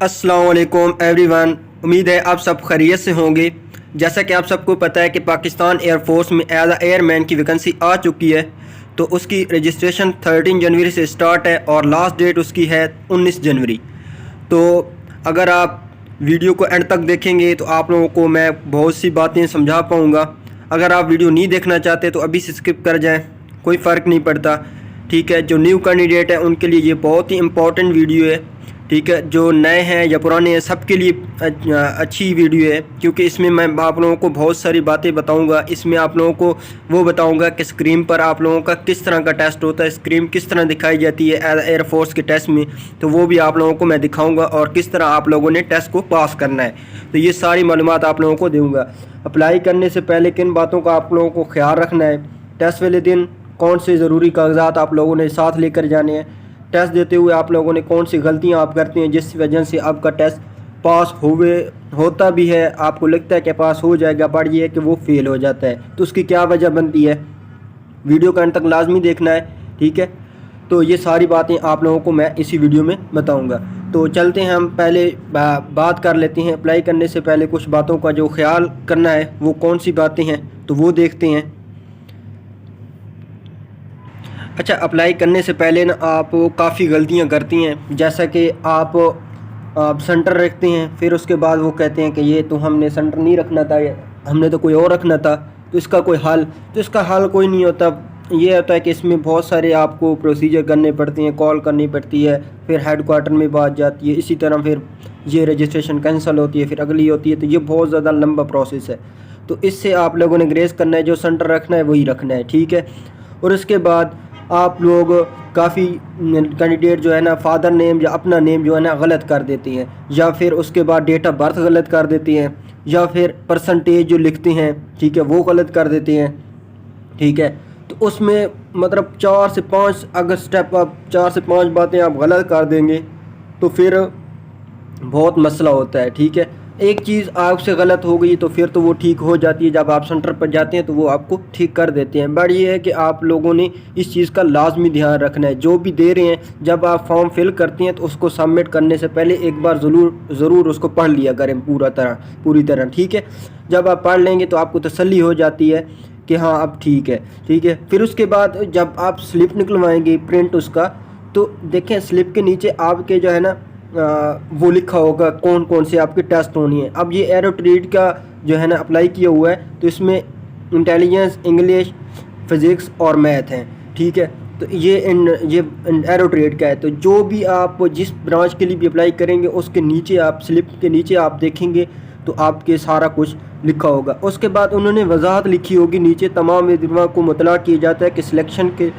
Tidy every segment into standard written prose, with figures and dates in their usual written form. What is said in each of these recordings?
अस्सलाम वालेकुम एवरीवन। उम्मीद है आप सब खैरियत से होंगे। जैसा कि आप सबको पता है कि पाकिस्तान एयरफोर्स में एज अ एयरमैन की वैकेंसी आ चुकी है, तो उसकी रजिस्ट्रेशन 13 जनवरी से स्टार्ट है और लास्ट डेट उसकी है 19 जनवरी। तो अगर आप वीडियो को एंड तक देखेंगे तो आप लोगों को मैं बहुत सी बातें समझा पाऊँगा। अगर आप वीडियो नहीं देखना चाहते तो अभी से स्किप कर जाएँ, कोई फ़र्क नहीं पड़ता। ठीक है, जो न्यू कैंडिडेट है उनके लिए ये बहुत ही इम्पोर्टेंट वीडियो है। ठीक है, जो नए हैं या पुराने हैं सबके लिए अच्छी वीडियो है, क्योंकि इसमें मैं आप लोगों को बहुत सारी बातें बताऊंगा। इसमें आप लोगों को वो बताऊंगा कि स्क्रीन पर आप लोगों का किस तरह का टेस्ट होता है, स्क्रीन किस तरह दिखाई जाती है एयरफोर्स के टेस्ट में, तो वो भी आप लोगों को मैं दिखाऊंगा और किस तरह आप लोगों ने टेस्ट को पास करना है। तो ये सारी मालूमात आप लोगों को दूँगा। अप्लाई करने से पहले किन बातों का आप लोगों को ख्याल रखना है, टेस्ट वाले दिन कौन से ज़रूरी कागजात आप लोगों ने साथ लेकर जाने हैं, टेस्ट देते हुए आप लोगों ने कौन सी गलतियां आप करते हैं जिस वजह से आपका टेस्ट पास होता भी है, आपको लगता है कि पास हो जाएगा, पर ये है कि वो फेल हो जाता है। तो उसकी क्या वजह बनती है, वीडियो का अंत तक लाजमी देखना है। ठीक है, तो ये सारी बातें आप लोगों को मैं इसी वीडियो में बताऊंगा। तो चलते हैं, हम पहले बात कर लेते हैं अप्लाई करने से पहले कुछ बातों का जो ख्याल करना है वो कौन सी बातें हैं, तो वो देखते हैं। अच्छा, अप्लाई करने से पहले ना आप काफ़ी गलतियां करती हैं, जैसा कि आप सेंटर रखते हैं, फिर उसके बाद वो कहते हैं कि ये तो हमने सेंटर नहीं रखना था, हमने तो कोई और रखना था, तो इसका कोई हल, तो इसका हल कोई नहीं होता। ये होता है कि इसमें बहुत सारे आपको प्रोसीजर करने पड़ते हैं, कॉल करनी पड़ती है, फिर हेड क्वार्टर में बात जाती है, इसी तरह फिर ये रजिस्ट्रेशन कैंसिल होती है, फिर अगली होती है, तो ये बहुत ज़्यादा लंबा प्रोसेस है। तो इससे आप लोगों ने ग्रेस करना है, जो सेंटर रखना है वही रखना है। ठीक है, और उसके बाद आप लोग काफ़ी कैंडिडेट जो है ना फादर नेम या अपना नेम जो है ना गलत कर देते हैं, या फिर उसके बाद डेट ऑफ बर्थ गलत कर देते हैं, या फिर परसेंटेज जो लिखते हैं, ठीक है, वो गलत कर देते हैं। ठीक है, तो उसमें मतलब 4 से 5 अगर स्टेप आप 4 से 5 बातें आप गलत कर देंगे तो फिर बहुत मसला होता है। ठीक है, एक चीज़ आपसे गलत हो गई तो फिर तो वो ठीक हो जाती है, जब आप सेंटर पर जाते हैं तो वो आपको ठीक कर देते हैं। बट ये है कि आप लोगों ने इस चीज़ का लाजमी ध्यान रखना है, जो भी दे रहे हैं जब आप फॉर्म फिल करते हैं तो उसको सबमिट करने से पहले एक बार ज़रूर उसको पढ़ लिया करें पूरी तरह। ठीक है, जब आप पढ़ लेंगे तो आपको तसल्ली हो जाती है कि हाँ अब ठीक है। ठीक है, फिर उसके बाद जब आप स्लिप निकलवाएंगे प्रिंट उसका, तो देखें स्लिप के नीचे आपके जो है ना वो लिखा होगा कौन कौन से आपके टेस्ट होनी है। अब ये एरो ट्रेड का जो है ना अप्लाई किया हुआ है, तो इसमें इंटेलिजेंस, इंग्लिश, फिज़िक्स और मैथ हैं। ठीक है, तो ये एरो ट्रेड का है। तो जो भी आप जिस ब्रांच के लिए भी अप्लाई करेंगे उसके नीचे आप स्लिप के नीचे आप देखेंगे तो आपके सारा कुछ लिखा होगा। उसके बाद उन्होंने वजाहत लिखी होगी नीचे, तमाम उम्मीदवारों को मुतला किया जाता है कि सिलेक्शन के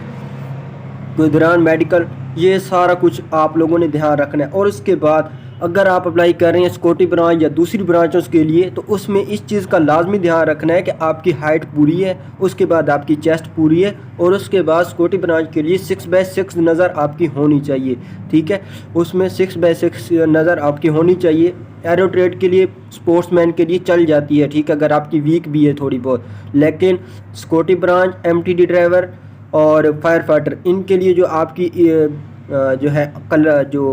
दौरान मेडिकल, ये सारा कुछ आप लोगों ने ध्यान रखना है। और उसके बाद अगर आप अप्लाई कर रहे हैं सिक्योरिटी ब्रांच या दूसरी ब्रांचों के लिए, तो उसमें इस चीज़ का लाजमी ध्यान रखना है कि आपकी हाइट पूरी है, उसके बाद आपकी चेस्ट पूरी है, और उसके बाद सिक्योरिटी ब्रांच के लिए 6x6 नज़र आपकी होनी चाहिए। ठीक है, उसमें 6x6 नज़र आपकी होनी चाहिए। एरो ट्रेड के लिए, स्पोर्ट्समैन के लिए चल जाती है, ठीक है, अगर आपकी वीक भी है थोड़ी बहुत, लेकिन सिक्योरिटी ब्रांच, MTD ड्राइवर और फायर फाइटर, इनके लिए जो आपकी जो है कलर जो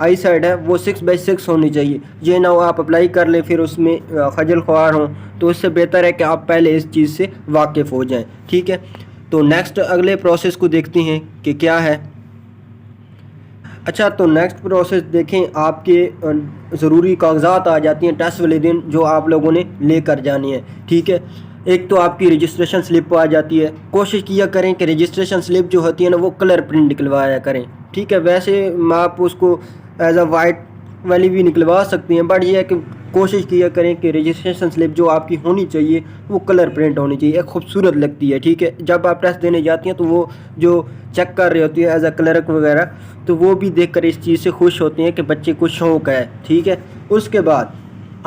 आई साइड है वो 6x6 होनी चाहिए। ये ना हो आप अप्लाई कर लें फिर उसमें खजल ख्वार हों, तो इससे बेहतर है कि आप पहले इस चीज़ से वाकिफ़ हो जाएं। ठीक है, तो नेक्स्ट अगले प्रोसेस को देखते हैं कि क्या है। अच्छा, तो नेक्स्ट प्रोसेस देखें, आपके ज़रूरी कागजात आ जाती हैं टेस्ट वाले दिन जो आप लोगों ने लेकर जानी है। ठीक है, एक तो आपकी रजिस्ट्रेशन स्लिप आ जाती है। कोशिश किया करें कि रजिस्ट्रेशन स्लिप जो होती है ना वो कलर प्रिंट निकलवाया करें। ठीक है, वैसे आप उसको एज अ वाइट वाली भी निकलवा सकती हैं, बट ये है कि कोशिश किया करें कि रजिस्ट्रेशन स्लिप जो आपकी होनी चाहिए वो कलर प्रिंट होनी चाहिए, एक खूबसूरत लगती है। ठीक है, जब आप टेस्ट देने जाती हैं तो वो जो चेक कर रही होती है एज अ क्लर्क वगैरह, तो वो भी देखकर इस चीज़ से खुश होते हैं कि बच्चे को शौक़ है। ठीक है, उसके बाद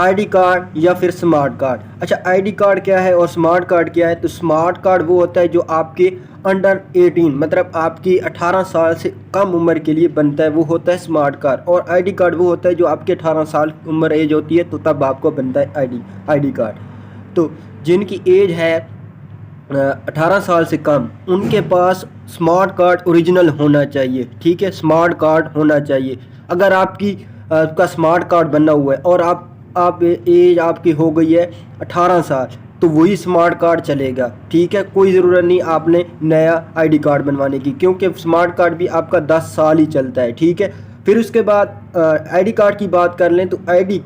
ID कार्ड या फिर स्मार्ट कार्ड। अच्छा, ID कार्ड क्या है और स्मार्ट कार्ड क्या है? तो स्मार्ट कार्ड वो होता है जो आपके अंडर 18 मतलब आपकी 18 साल से कम उम्र के लिए बनता है, वो होता है स्मार्ट कार्ड। और ID कार्ड वो होता है जो आपके 18 साल उम्र एज होती है तो तब आपको बनता है ID कार्ड। तो जिनकी एज है 18 साल से कम, उनके पास स्मार्ट कार्ड ओरिजिनल होना चाहिए। ठीक है, स्मार्ट कार्ड होना चाहिए। अगर आपकी आपका स्मार्ट कार्ड बनना हुआ है और आप एज आपकी हो गई है 18 साल, तो वही स्मार्ट कार्ड चलेगा। ठीक है, कोई ज़रूरत नहीं आपने नया आईडी कार्ड बनवाने की, क्योंकि स्मार्ट कार्ड भी आपका 10 साल ही चलता है। ठीक है, फिर उसके बाद आईडी कार्ड की बात कर लें तो आईडी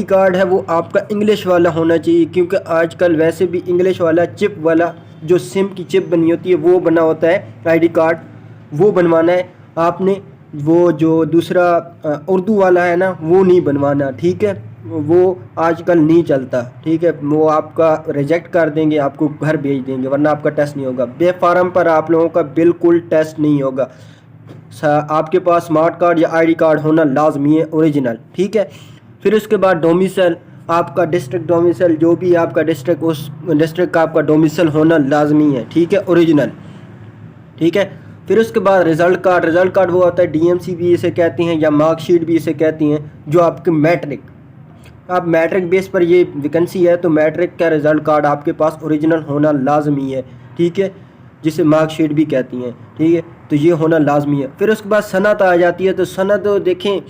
कार्ड है वो आपका इंग्लिश वाला होना चाहिए, क्योंकि आजकल वैसे भी इंग्लिश वाला चिप वाला जो सिम की चिप बनी होती है वो बना होता है आईडी कार्ड, वो बनवाना है आपने। वो जो दूसरा उर्दू वाला है ना, वो नहीं बनवाना। ठीक है, वो आजकल नहीं चलता। ठीक है, वो आपका रिजेक्ट कर देंगे, आपको घर भेज देंगे, वरना आपका टेस्ट नहीं होगा। बेफार्म पर आप लोगों का बिल्कुल टेस्ट नहीं होगा। आपके पास स्मार्ट कार्ड या आईडी कार्ड होना लाजमी है, ओरिजिनल। ठीक है, फिर उसके बाद डोमिसल, आपका डिस्ट्रिक्ट डोमिसल जो भी आपका डिस्ट्रिक्ट, उस डिस्ट्रिक्ट का आपका डोमिसल होना लाजमी है। ठीक है, ओरिजिनल। ठीक है, फिर उसके बाद रिज़ल्ट कार्ड वो होता है, डीएमसी भी इसे कहते हैं या मार्कशीट भी इसे कहती हैं, जो आपके मैट्रिक, आप मैट्रिक बेस पर ये वैकेंसी है तो मैट्रिक का रिज़ल्ट कार्ड आपके पास ओरिजिनल होना लाजमी है। ठीक है, जिसे मार्कशीट भी कहती हैं। ठीक है, तो ये होना लाजमी है। फिर उसके बाद सनत आ जाती है, तो सनत देखें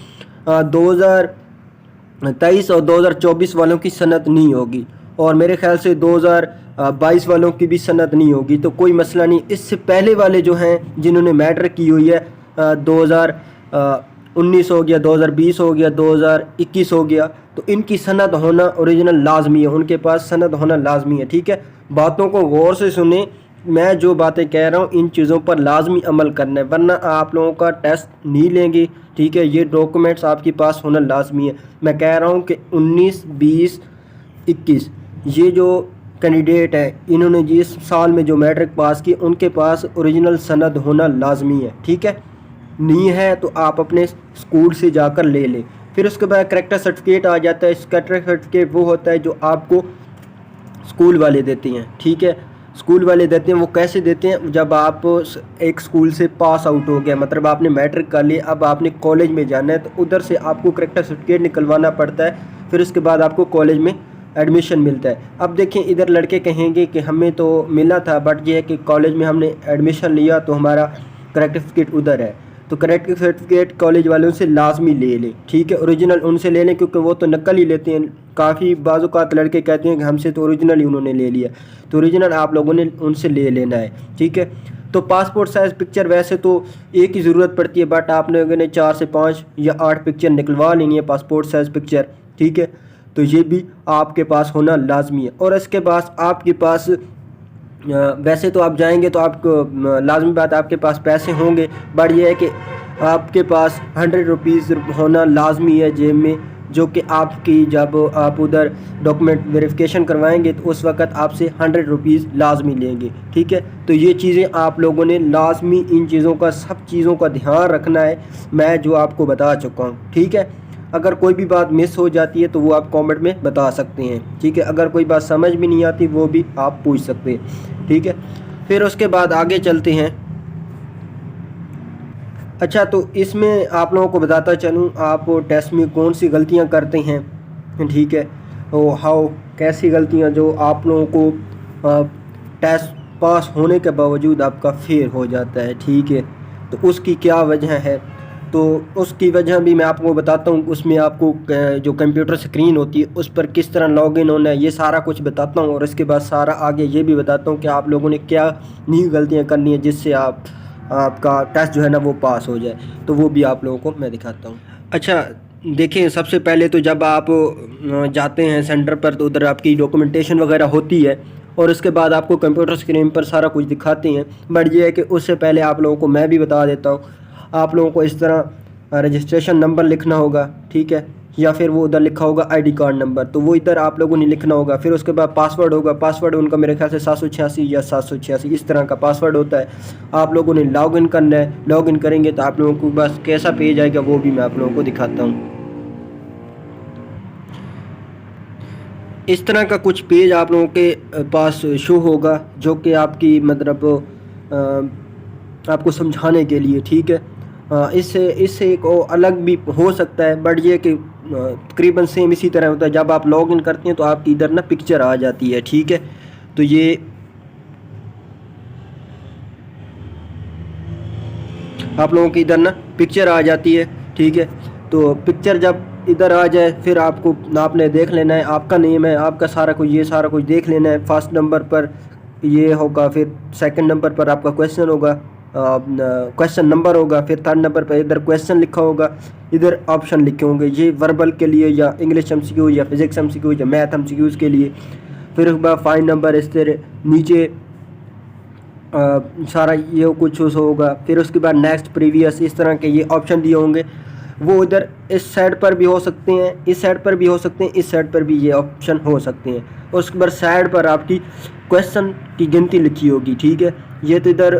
2023 और 2024 वालों की सनत नहीं होगी, और मेरे ख्याल से 2022 वालों की भी सनत नहीं होगी, तो कोई मसला नहीं। इससे पहले वाले जो हैं जिन्होंने मैट्रिक की हुई है 2019 हो गया, 2020 हो गया, 2021 हो गया, तो इनकी सनद होना ओरिजिनल लाजमी है, उनके पास सनद होना लाजमी है। ठीक है, बातों को गौर से सुने, मैं जो बातें कह रहा हूँ इन चीज़ों पर लाजमी अमल करना है, वरना आप लोगों का टेस्ट नहीं लेंगे। ठीक है, ये डॉक्यूमेंट्स आपके पास होना लाजमी है। मैं कह रहा हूँ कि 19, 20, 21 ये जो कैंडिडेट है, इन्होंने जिस साल में जो मैट्रिक पास की, उनके पास ओरिजिनल सनद होना लाजमी है। ठीक है, नहीं है तो आप अपने स्कूल से जाकर ले लें। फिर उसके बाद करैक्टर सर्टिफिकेट आ जाता है। इस करैक्टर सर्टिफिकेट वो होता है जो आपको स्कूल वाले देते हैं। ठीक है, स्कूल वाले देते हैं। वो कैसे देते हैं, जब आप एक स्कूल से पास आउट हो गया, मतलब आपने मैट्रिक कर लिया, अब आपने कॉलेज में जाना है, तो उधर से आपको करैक्टर सर्टिफिकेट निकलवाना पड़ता है, फिर उसके बाद आपको कॉलेज में एडमिशन मिलता है। अब देखें, इधर लड़के कहेंगे कि हमें तो मिला था, बट ये है कि कॉलेज में हमने एडमिशन लिया तो हमारा करैक्टर सर्टिफिकेट उधर है, तो करैक्टर सर्टिफिकेट कॉलेज वालों से लाजमी ले लें। ठीक है, ओरिजिनल उनसे ले लें, क्योंकि वो तो नकल ही लेते हैं। काफ़ी बाज़-औक़ात लड़के कहते हैं कि हमसे तो ओरिजिनल ही उन्होंने ले लिया, तो ओरिजिनल आप लोगों ने उनसे ले लेना है। ठीक है, तो पासपोर्ट साइज़ पिक्चर वैसे तो एक ही ज़रूरत पड़ती है, बट आप लोगों ने 4 से 5 या 8 पिक्चर निकलवा लेनी है, पासपोर्ट साइज़ पिक्चर। ठीक है, तो ये भी आपके पास होना लाजमी है। और इसके बाद आपके पास वैसे तो आप जाएंगे तो आपको लाजमी बात आपके पास पैसे होंगे, बट ये है कि आपके पास 100 रुपीज़ होना लाजमी है जेब में, जो कि आपकी जब आप उधर डॉक्यूमेंट वेरिफिकेशन करवाएंगे तो उस वक़्त आपसे 100 रुपीज़ लाजमी लेंगे। ठीक है, तो ये चीज़ें आप लोगों ने लाजमी, इन चीज़ों का, सब चीज़ों का ध्यान रखना है, मैं जो आपको बता चुका हूँ। ठीक है, अगर कोई भी बात मिस हो जाती है तो वो आप कमेंट में बता सकते हैं। ठीक है, अगर कोई बात समझ में नहीं आती वो भी आप पूछ सकते हैं। ठीक है, फिर उसके बाद आगे चलते हैं। अच्छा, तो इसमें आप लोगों को बताता चलूँ, आप टेस्ट में कौन सी गलतियां करते हैं। ठीक है, तो कैसी गलतियां जो आप लोगों को टेस्ट पास होने के बावजूद आपका फेल हो जाता है। ठीक है, तो उसकी क्या वजह है, तो उसकी वजह भी मैं आपको बताता हूँ। उसमें आपको जो कंप्यूटर स्क्रीन होती है उस पर किस तरह लॉगिन होना है, ये सारा कुछ बताता हूँ, और इसके बाद सारा आगे ये भी बताता हूँ कि आप लोगों ने क्या नई गलतियाँ करनी है जिससे आपका टेस्ट जो है ना वो पास हो जाए, तो वो भी आप लोगों को मैं दिखाता हूँ। अच्छा, देखें, सबसे पहले तो जब आप जाते हैं सेंटर पर तो उधर आपकी डॉक्यूमेंटेशन वगैरह होती है, और उसके बाद आपको कंप्यूटर स्क्रीन पर सारा कुछ दिखाते हैं। बट ये है कि उससे पहले आप लोगों को मैं भी बता देता हूँ, आप लोगों को इस तरह रजिस्ट्रेशन नंबर लिखना होगा। ठीक है, या फिर वो उधर लिखा होगा आईडी कार्ड नंबर, तो वो इधर आप लोगों ने लिखना होगा। फिर उसके बाद पासवर्ड होगा, पासवर्ड उनका मेरे ख्याल से 786 या 786 इस तरह का पासवर्ड होता है। आप लोगों ने लॉगिन करना है, लॉगिन करेंगे तो आप लोगों को बस कैसा पेज आएगा वो भी मैं आप लोगों को दिखाता हूँ। इस तरह का कुछ पेज आप लोगों के पास शो होगा, जो कि आपकी मतलब आपको समझाने के लिए। ठीक है, इससे एक अलग भी हो सकता है, बट ये कि तकरीबन सेम इसी तरह होता है। जब आप लॉगिन करते हैं तो आपकी इधर ना पिक्चर आ जाती है। ठीक है, तो ये आप लोगों की इधर ना पिक्चर आ जाती है। ठीक है, तो पिक्चर जब इधर आ जाए फिर आपको आपने देख लेना है, आपका नेम है, आपका सारा कुछ, ये सारा कुछ देख लेना है। फर्स्ट नंबर पर ये होगा, फिर सेकंड नंबर पर आपका क्वेश्चन होगा, क्वेश्चन नंबर होगा, फिर थर्ड नंबर पर इधर क्वेश्चन लिखा होगा, इधर ऑप्शन लिखे होंगे, ये वर्बल के लिए या इंग्लिश एमसीक्यू या फिजिक्स एमसीक्यू या मैथ एमसीक्यूज़ के लिए। फिर उसके बाद 5 नंबर इस तरह नीचे सारा ये कुछ होगा। फिर उसके बाद नेक्स्ट, प्रीवियस, इस तरह के ये ऑप्शन दिए होंगे। वो इधर इस साइड पर भी हो सकते हैं, इस साइड पर भी हो सकते हैं, इस साइड पर भी ये ऑप्शन हो सकते हैं। और उसके बाद साइड पर आपकी क्वेश्चन की गिनती लिखी होगी, ठीक है। ये तो इधर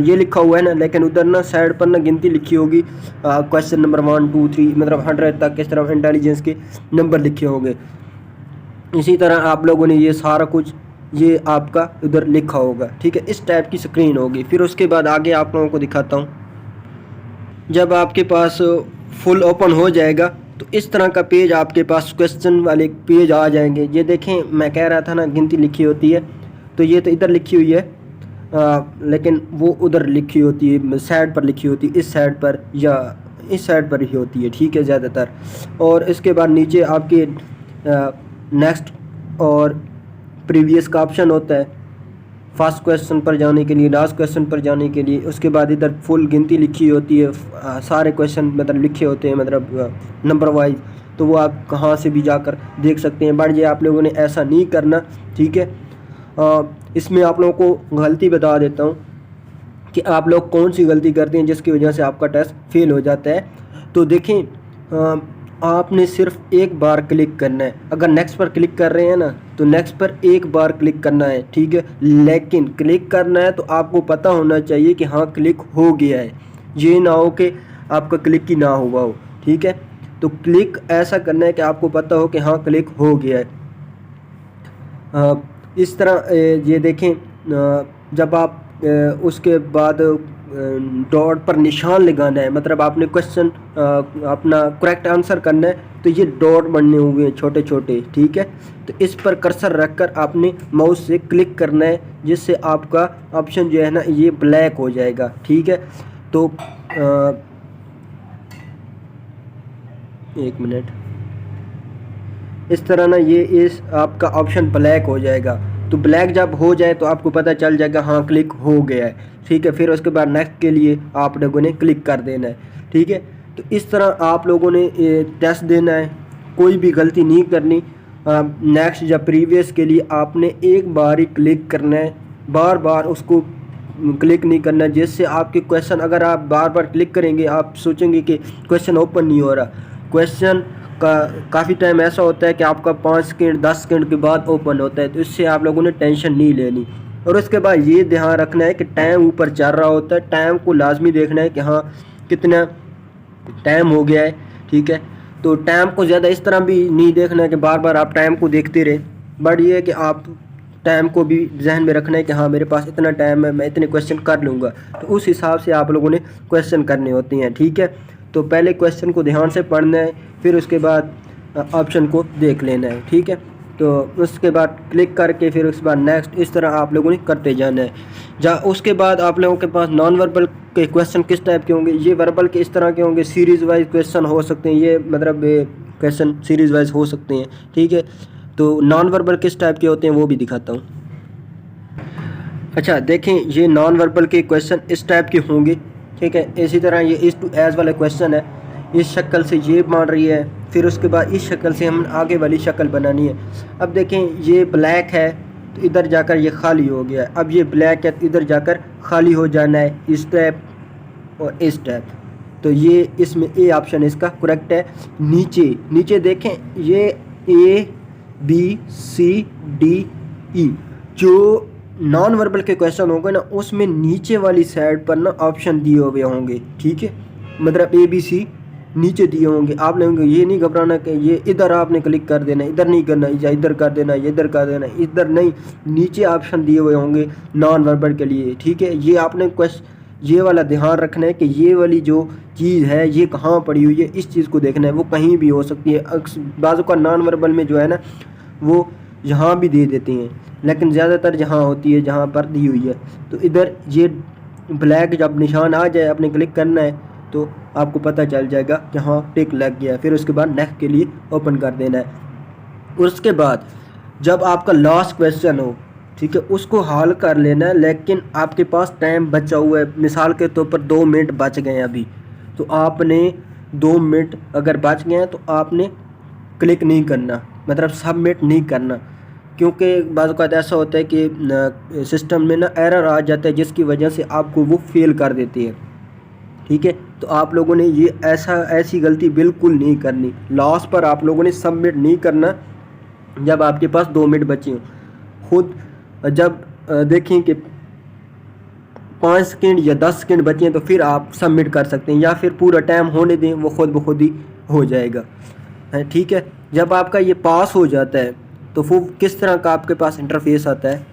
ये लिखा हुआ है ना, लेकिन उधर ना साइड पर ना गिनती लिखी होगी, क्वेश्चन नंबर 1 2 3 मतलब 100 तक इस तरह इंटेलिजेंस के नंबर लिखे होंगे। इसी तरह आप लोगों ने ये सारा कुछ ये आपका उधर लिखा होगा, ठीक है। इस टाइप की स्क्रीन होगी। फिर उसके बाद आगे आप लोगों को दिखाता हूँ। जब आपके पास फुल ओपन हो जाएगा तो इस तरह का पेज आपके पास क्वेश्चन वाले पेज आ जाएंगे। ये देखें, मैं कह रहा था ना गिनती लिखी होती है, तो ये तो इधर लिखी हुई है, लेकिन वो उधर लिखी होती है, साइड पर लिखी होती है, इस साइड पर या इस साइड पर ही होती है, ठीक है, ज़्यादातर। और इसके बाद नीचे आपके नेक्स्ट और प्रीवियस का ऑप्शन होता है, फर्स्ट क्वेश्चन पर जाने के लिए, लास्ट क्वेश्चन पर जाने के लिए। उसके बाद इधर फुल गिनती लिखी होती है, सारे क्वेश्चन मतलब लिखे होते हैं, मतलब नंबर वाइज, तो वो आप कहाँ से भी जाकर देख सकते हैं। बट ये आप लोगों ने ऐसा नहीं करना, ठीक है। इसमें आप लोगों को गलती बता देता हूँ कि आप लोग कौन सी गलती करते हैं जिसकी वजह से आपका टेस्ट फेल हो जाता है। तो देखें, आपने सिर्फ एक बार क्लिक करना है। अगर नेक्स्ट पर क्लिक कर रहे हैं ना, तो नेक्स्ट पर एक बार क्लिक करना है, ठीक है। लेकिन क्लिक करना है तो आपको पता होना चाहिए कि हाँ क्लिक हो गया है, ये ना हो कि आपका क्लिक ही ना हुआ हो, ठीक है। तो क्लिक ऐसा करना है कि आपको पता हो कि हाँ क्लिक हो गया है। इस तरह ये देखें, जब आप उसके बाद डॉट पर निशान लगाना है, मतलब आपने क्वेश्चन अपना करेक्ट आंसर करना है, तो ये डॉट बनने हुए हैं छोटे छोटे, ठीक है। तो इस पर कर्सर रखकर आपने माउस से क्लिक करना है, जिससे आपका ऑप्शन जो है ना ये ब्लैक हो जाएगा, ठीक है। तो एक मिनट, इस तरह ना ये इस आपका ऑप्शन ब्लैक हो जाएगा। तो ब्लैक जब हो जाए तो आपको पता चल जाएगा हाँ क्लिक हो गया है, ठीक है। फिर उसके बाद नेक्स्ट के लिए आप लोगों ने क्लिक कर देना है, ठीक है। तो इस तरह आप लोगों ने टेस्ट देना है, कोई भी गलती नहीं करनी। नेक्स्ट या प्रीवियस के लिए आपने एक बार ही क्लिक करना है, बार बार उसको क्लिक नहीं करना, जिससे आपके क्वेश्चन, अगर आप बार बार क्लिक करेंगे आप सोचेंगे कि क्वेश्चन ओपन नहीं हो रहा। क्वेश्चन का काफ़ी टाइम ऐसा होता है कि आपका 5 सेकंड 10 सेकंड के बाद ओपन होता है, तो इससे आप लोगों ने टेंशन नहीं लेनी। और उसके बाद ये ध्यान रखना है कि टाइम ऊपर चल रहा होता है, टाइम को लाजमी देखना है कि हाँ कितना टाइम हो गया है, ठीक है। तो टाइम को ज़्यादा इस तरह भी नहीं देखना है कि बार बार आप टाइम को देखते रहे, बट ये है कि आप टाइम को भी जहन में रखना है कि हाँ मेरे पास इतना टाइम है, मैं इतने क्वेश्चन कर लूँगा। तो उस हिसाब से आप लोगों ने क्वेश्चन करने होते हैं, ठीक है। तो पहले क्वेश्चन को ध्यान से पढ़ना है, फिर उसके बाद ऑप्शन को देख लेना है, ठीक है। तो उसके बाद क्लिक करके फिर उसके बाद नेक्स्ट, इस तरह आप लोगों ने करते जाना है। उसके बाद आप लोगों के पास नॉन वर्बल के क्वेश्चन किस टाइप के होंगे, ये वर्बल के इस तरह के होंगे, सीरीज़ वाइज क्वेश्चन हो सकते हैं, ये मतलब क्वेश्चन सीरीज़ वाइज हो सकते हैं, ठीक है। तो नॉन वर्बल किस टाइप के होते हैं वो भी दिखाता हूँ। अच्छा देखें, ये नॉन वर्बल के क्वेश्चन इस टाइप के होंगे, ठीक है। इसी तरह ये इस टू एज वाला क्वेश्चन है, इस शक्ल से ये बन रही है, फिर उसके बाद इस शक्ल से हम आगे वाली शक्ल बनानी है। अब देखें ये ब्लैक है तो इधर जाकर ये खाली हो गया, अब ये ब्लैक है तो इधर जाकर खाली हो जाना है, इस टाइप और इस टाइप। तो ये इसमें ए ऑप्शन इसका करेक्ट है। नीचे नीचे देखें, ये ABCDE जो नॉन वर्बल के क्वेश्चन होंगे ना, उसमें नीचे वाली साइड पर ना ऑप्शन दिए हुए होंगे, ठीक है। मतलब ABC नीचे दिए होंगे। आप लोगों को ये नहीं घबराना कि ये इधर आपने क्लिक कर देना, इधर नहीं करना, या इधर कर देना, या इधर कर देना, इधर नहीं, नीचे ऑप्शन दिए हुए होंगे नॉन वर्बल के लिए, ठीक है। ये आपने ये वाला ध्यान रखना है कि ये वाली जो चीज़ है ये कहाँ पड़ी हुई है, इस चीज़ को देखना है। वो कहीं भी हो सकती है, बाज़ों का नॉन वर्बल में जो है ना वो यहाँ भी दे देते हैं, लेकिन ज़्यादातर जहाँ होती है जहाँ पर दी हुई है। तो इधर ये ब्लैक जब निशान आ जाए आपने क्लिक करना है, तो आपको पता चल जाएगा कि हाँ टिक लग गया। फिर उसके बाद नेक्स्ट के लिए ओपन कर देना है। उसके बाद जब आपका लास्ट क्वेश्चन हो, ठीक है, उसको हल कर लेना है, लेकिन आपके पास टाइम बचा हुआ है। मिसाल के तौर पर 2 मिनट बच गए हैं अभी, तो आपने 2 मिनट अगर बच गए हैं तो आपने क्लिक नहीं करना, मतलब सबमिट नहीं करना, क्योंकि बाज़ औक़ात ऐसा होता है कि सिस्टम में ना एरर आ जाता है जिसकी वजह से आपको वो फेल कर देती है। ठीक है, तो आप लोगों ने ये ऐसी गलती बिल्कुल नहीं करनी। लास्ट पर आप लोगों ने सबमिट नहीं करना जब आपके पास 2 मिनट बचे हों। खुद जब देखें कि 5 सेकंड या 10 सेकंड बचे हैं तो फिर आप सबमिट कर सकते हैं, या फिर पूरा टाइम होने दें, वो खुद ब खुद ही हो जाएगा। ठीक है, जब आपका ये पास हो जाता है तो वो किस तरह का आपके पास इंटरफेस आता है।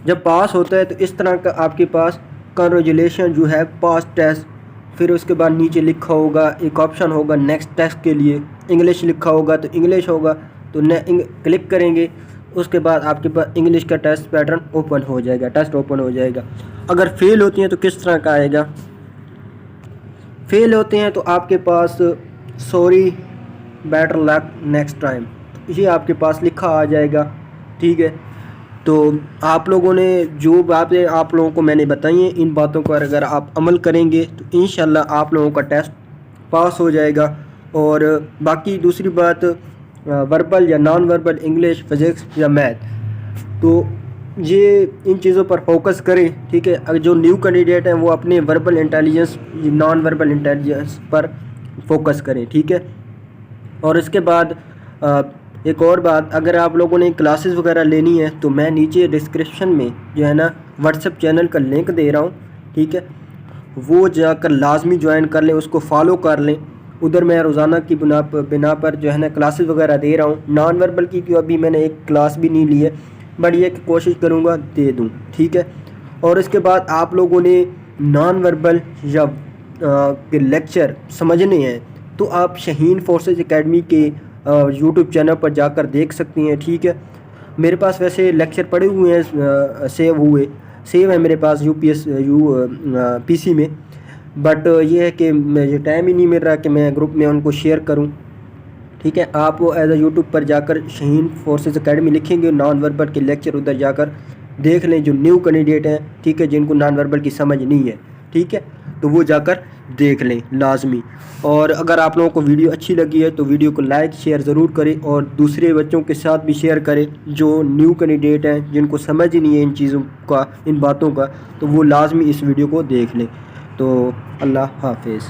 जब पास होता है तो इस तरह का आपके पास कांग्रेचुलेशन जो है पास टेस्ट, फिर उसके बाद नीचे लिखा होगा एक ऑप्शन होगा नेक्स्ट टेस्ट के लिए, इंग्लिश लिखा होगा तो इंग्लिश होगा, तो क्लिक करेंगे, उसके बाद आपके पास इंग्लिश का टेस्ट पैटर्न ओपन हो जाएगा, टेस्ट ओपन हो जाएगा। अगर फेल होती हैं तो किस तरह का आएगा। फेल होते हैं तो आपके पास sorry better luck next time, ये आपके पास लिखा आ जाएगा। ठीक है, तो आप लोगों ने जो बातें आप लोगों को मैंने बताई हैं, इन बातों पर अगर आप अमल करेंगे तो इंशाल्लाह आप लोगों का टेस्ट पास हो जाएगा। और बाकी दूसरी बात, वर्बल या नॉन वर्बल, इंग्लिश, फिज़िक्स या मैथ, तो ये इन चीज़ों पर फोकस करें। ठीक है, अगर जो न्यू कैंडिडेट हैं वो अपने verbal intelligence, non verbal intelligence पर फोकस करें। ठीक है, और इसके बाद एक और बात, अगर आप लोगों ने क्लासेस वगैरह लेनी है तो मैं नीचे डिस्क्रिप्शन में जो है ना व्हाट्सएप चैनल का लिंक दे रहा हूँ। ठीक है, वो जाकर लाजमी ज्वाइन कर लें, उसको फॉलो कर लें। उधर मैं रोज़ाना की बिना पर जो है ना क्लासेस वगैरह दे रहा हूँ। नॉन वर्बल की अभी मैंने एक क्लास भी नहीं ली है, बट ये कोशिश करूँगा दे दूँ। ठीक है, और इसके बाद आप लोगों ने नॉन वर्बल या के लेक्चर समझने हैं तो आप शाहीन फोर्सेस एकेडमी के यूट्यूब चैनल पर जाकर देख सकती हैं। ठीक है, मेरे पास वैसे लेक्चर पड़े हुए हैं, सेव है मेरे पास पीसी में, बट ये है कि मुझे टाइम ही नहीं मिल रहा कि मैं ग्रुप में उनको शेयर करूं। ठीक है, आप वो एज यूट्यूब पर जाकर शाहीन फोर्सेस एकेडमी लिखेंगे, नॉन वर्बल के लेक्चर उधर जाकर देख लें, जो न्यू कैंडिडेट हैं, ठीक है, जिनको नॉन वर्बल की समझ नहीं है, ठीक है, तो वो जाकर देख लें लाजमी। और अगर आप लोगों को वीडियो अच्छी लगी है तो वीडियो को लाइक शेयर ज़रूर करें, और दूसरे बच्चों के साथ भी शेयर करें जो न्यू कैंडिडेट हैं, जिनको समझ ही नहीं है इन चीज़ों का, इन बातों का, तो वो लाजमी इस वीडियो को देख लें। तो अल्लाह हाफिज़।